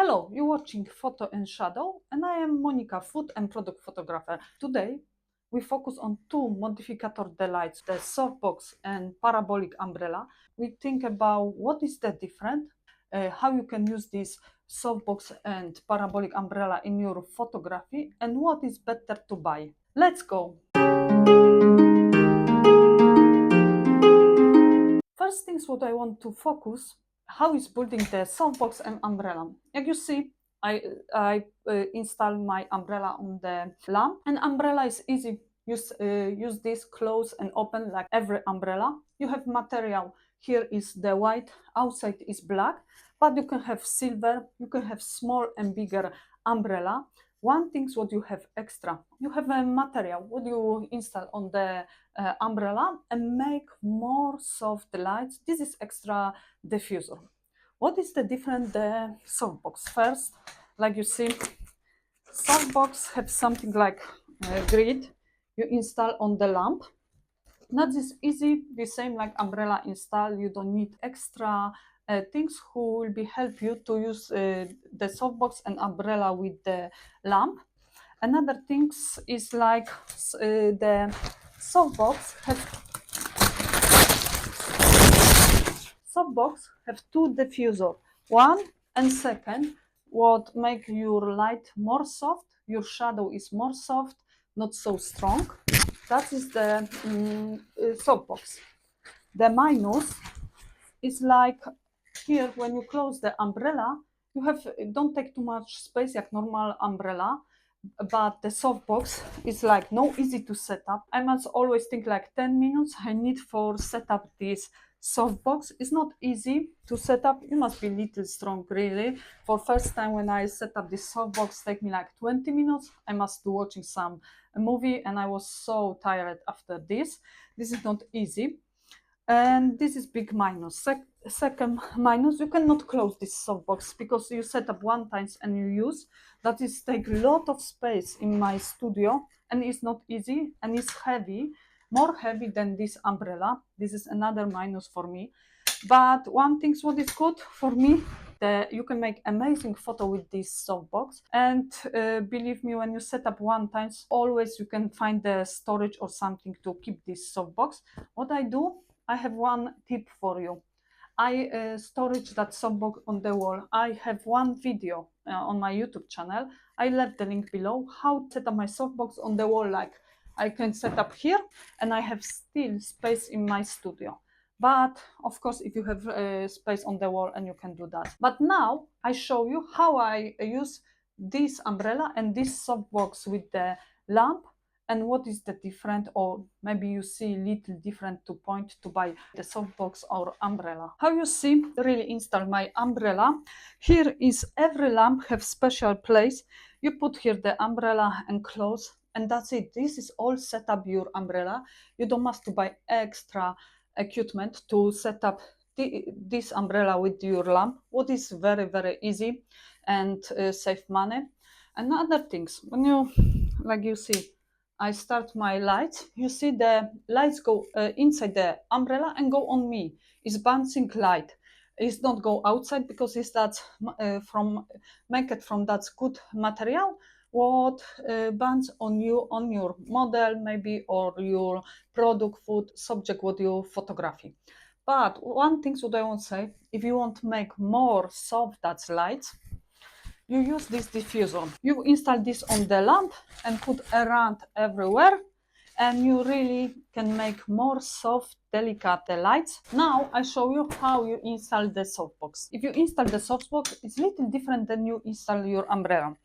Hello, you're watching Fotoinshadows and I am Monica, food and product photographer. Today we focus on two modifier lights, the softbox and parabolic umbrella. We think about what is the difference, how you can use this softbox and parabolic umbrella in your photography, and what is better to buy. Let's go! First things what I want to focus, how is building the softbox and umbrella. Like you see, I install my umbrella on the lamp, and umbrella is easy. Use this, close and open like every umbrella. You have material, here is the white, outside is black, but you can have silver, you can have small and bigger umbrella. One thing what you have extra, you have a material what you install on the umbrella and make more soft lights. This is extra diffuser. What is the difference the softbox? First, like you see, softbox have something like grid you install on the lamp. That is easy, the same like umbrella install. You don't need extra things who will be help you to use the softbox and umbrella with the lamp. Another things is like the softbox have two diffuser, one and second, what make your light more soft, your shadow is more soft, not so strong. That is the softbox. The minus is like here when you close the umbrella, you have don't take too much space like normal umbrella, but the softbox is like no easy to set up. I must always think like 10 minutes I need for set up this softbox. It's not easy to set up. You must be little strong really. For first time when I set up this softbox take me like 20 minutes. I must do watching some movie and I was so tired after this. This is not easy. And this is big minus. Second minus, you cannot close this softbox because you set up one time and you use. That is take a lot of space in my studio and it's not easy and it's heavy, more heavy than this umbrella. This is another minus for me. But one thing what is good for me, that you can make amazing photo with this softbox. And believe me, when you set up one time, always you can find the storage or something to keep this softbox. What I do, I have one tip for you. I storage that softbox on the wall. I have one video on my YouTube channel. I left the link below how to set up my softbox on the wall. Like I can set up here and I have still space in my studio. But of course, if you have space on the wall and you can do that. But now I show you how I use this umbrella and this softbox with the lamp and what is the different, or maybe you see little different to point to buy the softbox or umbrella. How you see really install my umbrella. Here is every lamp have special place. You put here the umbrella and close and that's it. This is all set up your umbrella. You don't must to buy extra equipment to set up this umbrella with your lamp, what is very easy and save money. And other things, when you like you see I start my lights, you see the lights go inside the umbrella and go on me. It's bouncing light. It's not go outside because it's that from make it from that good material what bounce on you, on your model maybe, or your product, food, subject, what you photography. But one thing what I want to say, if you want to make more soft that lights, you use this diffuser. You install this on the lamp and put around everywhere and you really can make more soft, delicate lights. Now I show you how you install the softbox. If you install the softbox, it's a little different than you install your umbrella.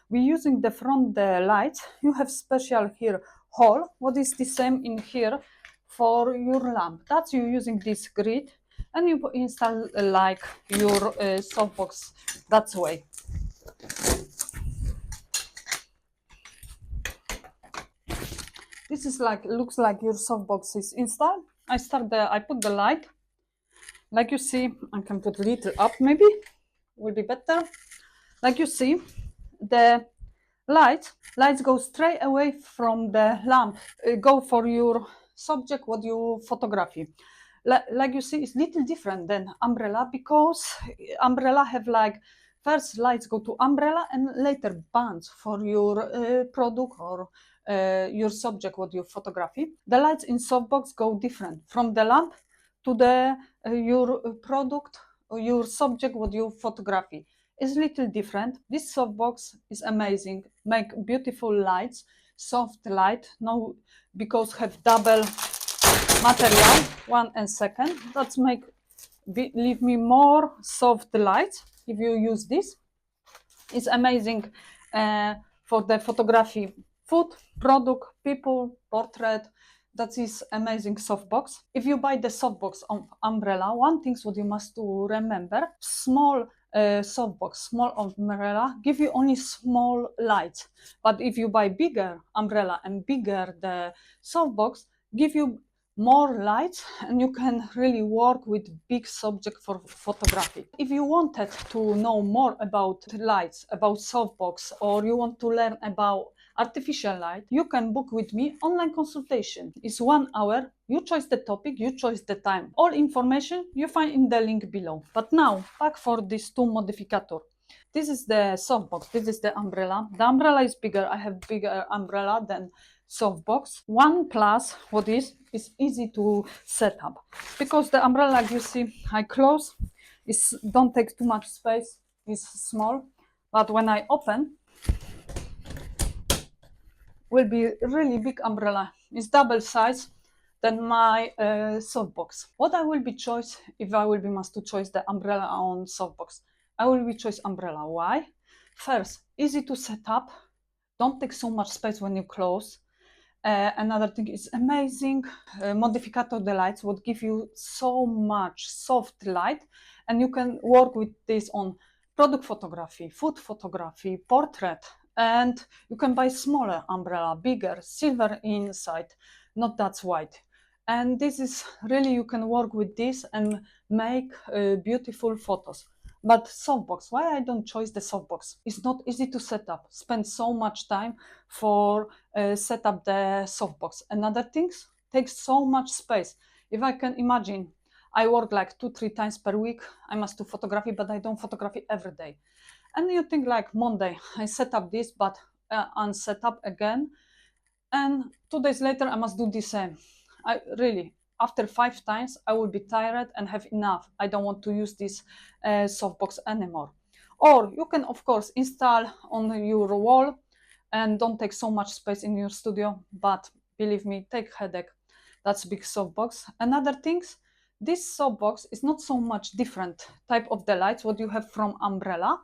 We're using the front the lights. You have special here hole, what is the same in here for your lamp. That's you using this grid and you install like your softbox that way. This is like, looks like your softbox is installed. I put the light. Like you see, I can put a little up maybe, will be better. Like you see, the lights go straight away from the lamp, go for your subject, what you photography. Like you see, it's little different than umbrella because umbrella have like First lights go to umbrella and later bands for your product or your subject, what you photography. The lights in softbox go different from the lamp to the your product or your subject, what you photography is little different. This softbox is amazing, make beautiful lights, soft light, no, because have double material. 1 second, let's make leave me more soft light. If you use this, it's amazing for the photography, food, product, people, portrait. That is amazing softbox. If you buy the softbox of umbrella, one thing what you must to remember: small softbox, small umbrella give you only small lights. But if you buy bigger umbrella and bigger the softbox, give you more lights and you can really work with big subject for photography. If you wanted to know more about lights, about softbox, or you want to learn about artificial light, you can book with me online consultation. It's 1 hour. You choose the topic, you choose the time. All information you find in the link below. But now back for these two modificator. This is the softbox, this is the umbrella. The umbrella is bigger. I have bigger umbrella than softbox. One plus what is easy to set up because the umbrella, like you see, I close, is don't take too much space, is small, but when I open will be really big umbrella. It's double size than my softbox. What I will be choice if I will be must to choose the umbrella on softbox? I will be choice umbrella. Why? First, easy to set up, don't take so much space when you close. Another thing is amazing modificator the lights would give you so much soft light, and you can work with this on product photography, food photography, portrait, and you can buy smaller umbrella, bigger, silver inside, not that white. And this is really, you can work with this and make beautiful photos. But softbox, why I don't choose the softbox? It's not easy to set up, spend so much time for set up the softbox. Another things takes so much space. If I can imagine, I work like 2-3 times per week. I must do photography, but I don't photography every day. And you think like Monday, I set up this, but unset up again. And 2 days later, I must do the same. I really, after 5 times, I will be tired and have enough. I don't want to use this softbox anymore. Or you can, of course, install on your wall and don't take so much space in your studio, but believe me, take headache. That's big softbox. Another things, this softbox is not so much different type of the lights what you have from umbrella,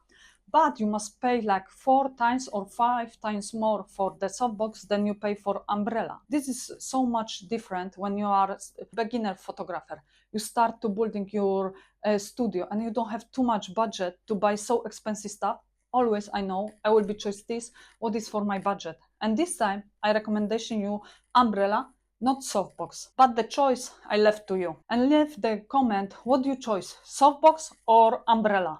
but you must pay like 4 times or 5 times more for the softbox than you pay for umbrella. This is so much different when you are a beginner photographer. You start to building your studio and you don't have too much budget to buy so expensive stuff. Always I know I will be choose this, what is for my budget. And this time I recommendation you umbrella, not softbox. But the choice I left to you. And leave the comment what you choose, softbox or umbrella.